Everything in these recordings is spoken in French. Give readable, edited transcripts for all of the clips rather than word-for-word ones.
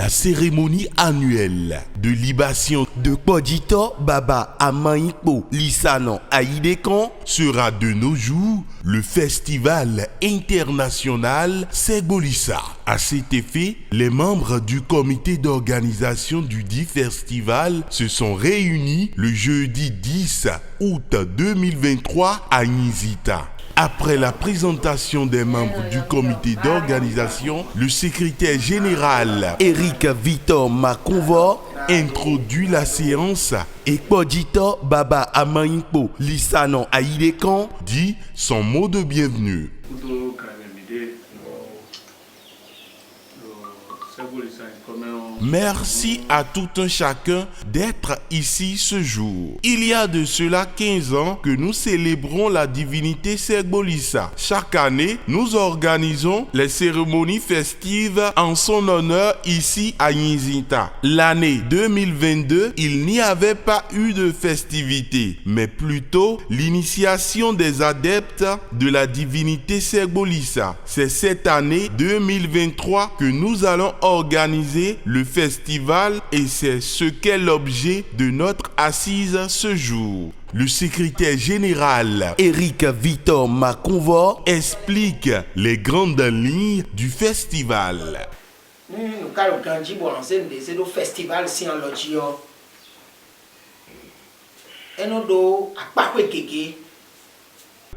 La cérémonie annuelle de libation de Kpodjito Baba Amayinkpo Lissanon Ayidekan sera de nos jours le festival international Segbolissa. À cet effet, les membres du comité d'organisation du dit festival se sont réunis le jeudi 10 août 2023 à Nizita. Après la présentation des membres du comité d'organisation, le secrétaire général Eric Victor Makonvo introduit la séance et Kpodjito Baba Amayinkpo Lissanon Ayidekan dit son mot de bienvenue. Merci à tout un chacun d'être ici ce jour. Il y a de cela 15 ans que nous célébrons la divinité Segbolissa. Chaque année, nous organisons les cérémonies festives en son honneur ici à Nizita. L'année 2022, il n'y avait pas eu de festivités, mais plutôt l'initiation des adeptes de la divinité Segbolissa. C'est cette année 2023 que nous allons organiser le festival et c'est ce qu'est l'objet de notre assise ce jour. Le secrétaire général Eric Victor Makonvo explique les grandes lignes du festival.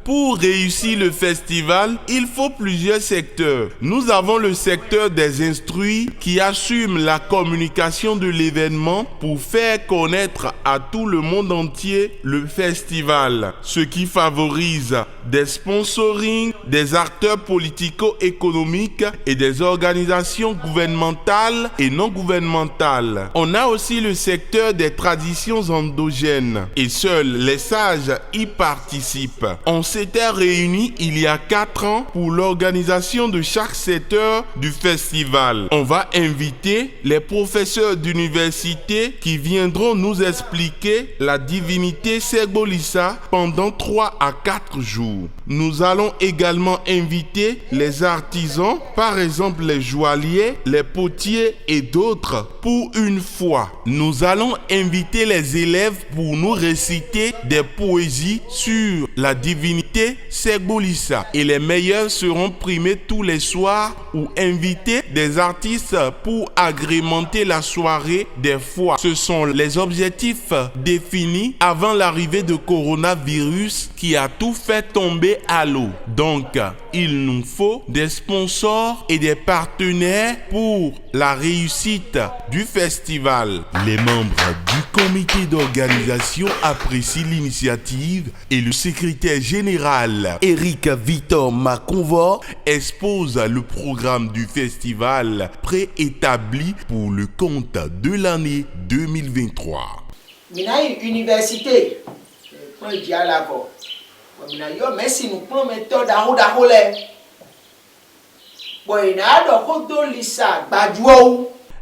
Pour réussir le festival, il faut plusieurs secteurs. Nous avons le secteur des instruits qui assume la communication de l'événement pour faire connaître à tout le monde entier le festival, ce qui favorise des sponsorings, des acteurs politico-économiques et des organisations gouvernementales et non gouvernementales. On a aussi le secteur des traditions endogènes et seuls les sages y participent. On s'était réunis il y a 4 ans pour l'organisation de chaque secteur du festival. On va inviter les professeurs d'université qui viendront nous expliquer la divinité Segbolissa pendant 3 à 4 jours. Nous allons également inviter les artisans, par exemple les joailliers, les potiers et d'autres pour une fois. Nous allons inviter les élèves pour nous réciter des poésies sur la divinité Segbolissa et les meilleurs seront primés tous les soirs ou inviter des artistes pour agrémenter la soirée des fois. Ce sont les objectifs définis avant l'arrivée de coronavirus qui a tout fait tomber à l'eau. Donc, il nous faut des sponsors et des partenaires pour la réussite du festival. Les membres du comité d'organisation apprécient l'initiative et le secrétaire général Eric Victor Makonvo expose le programme du festival préétabli pour le compte de l'année 2023. Université, merci nous prenons méthode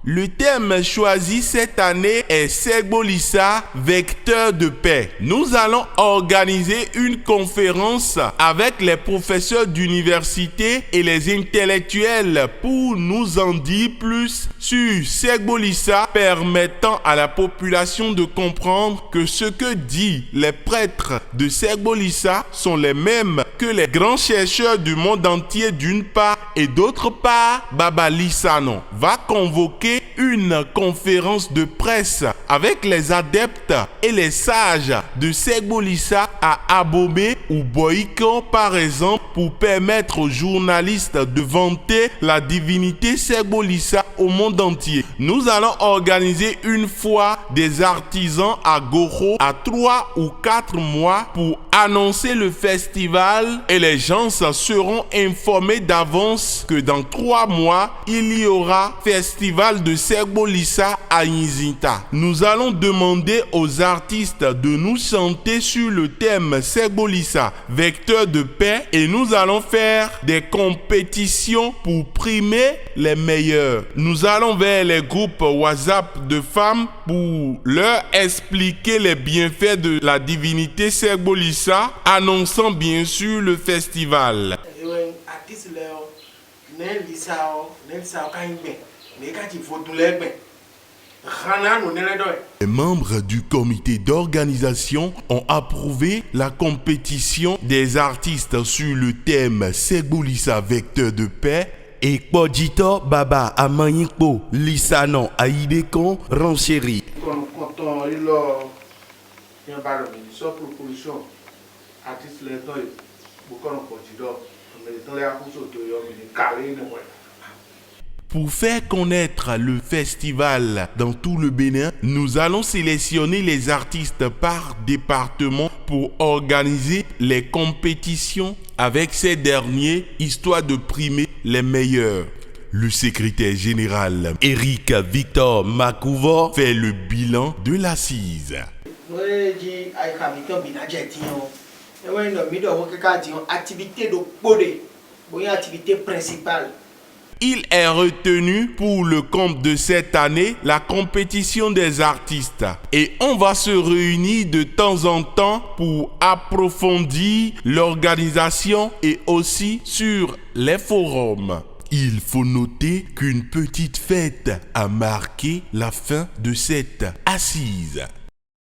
Le thème choisi cette année est Segbolissa, vecteur de paix. Nous allons organiser une conférence avec les professeurs d'université et les intellectuels pour nous en dire plus sur Segbolissa, permettant à la population de comprendre que ce que disent les prêtres de Segbolissa sont les mêmes que les grands chercheurs du monde entier d'une part et d'autre part, Baba Lissanon va convoquer une conférence de presse avec les adeptes et les sages de Segbolissa à Abomey ou Boyko par exemple pour permettre aux journalistes de vanter la divinité Segbolissa au monde entier. Nous allons organiser une fois des artisans à Goro à 3 ou 4 mois pour annoncer le festival et les gens seront informés d'avance que dans 3 mois, il y aura festival de Segbolissa à Nizita. Nous allons demander aux artistes de nous chanter sur le thème Segbolissa, vecteur de paix, et nous allons faire des compétitions pour primer les meilleurs. Nous allons vers les groupes WhatsApp de femmes pour leur expliquer les bienfaits de la divinité Segbolissa, annonçant bien sûr le festival. Mais quand il faut tout les bains, Rana nous n'est pas. Les membres du comité d'organisation ont approuvé la compétition des artistes sur le thème Segoulissa vecteur de paix et Podjito Baba Amanyikpo Lissanon Aïdekon Ranchéri. Quand il y a un ministre proposition, artiste les deux, beaucoup de Podjito, mais dans les actions de carré. Pour faire connaître le festival dans tout le Bénin, nous allons sélectionner les artistes par département pour organiser les compétitions avec ces derniers, histoire de primer les meilleurs. Le secrétaire général Eric Victor Makouvo fait le bilan de l'assise. Activité principale. Il est retenu pour le compte de cette année la compétition des artistes et on va se réunir de temps en temps pour approfondir l'organisation et aussi sur les forums. Il faut noter qu'une petite fête a marqué la fin de cette assise.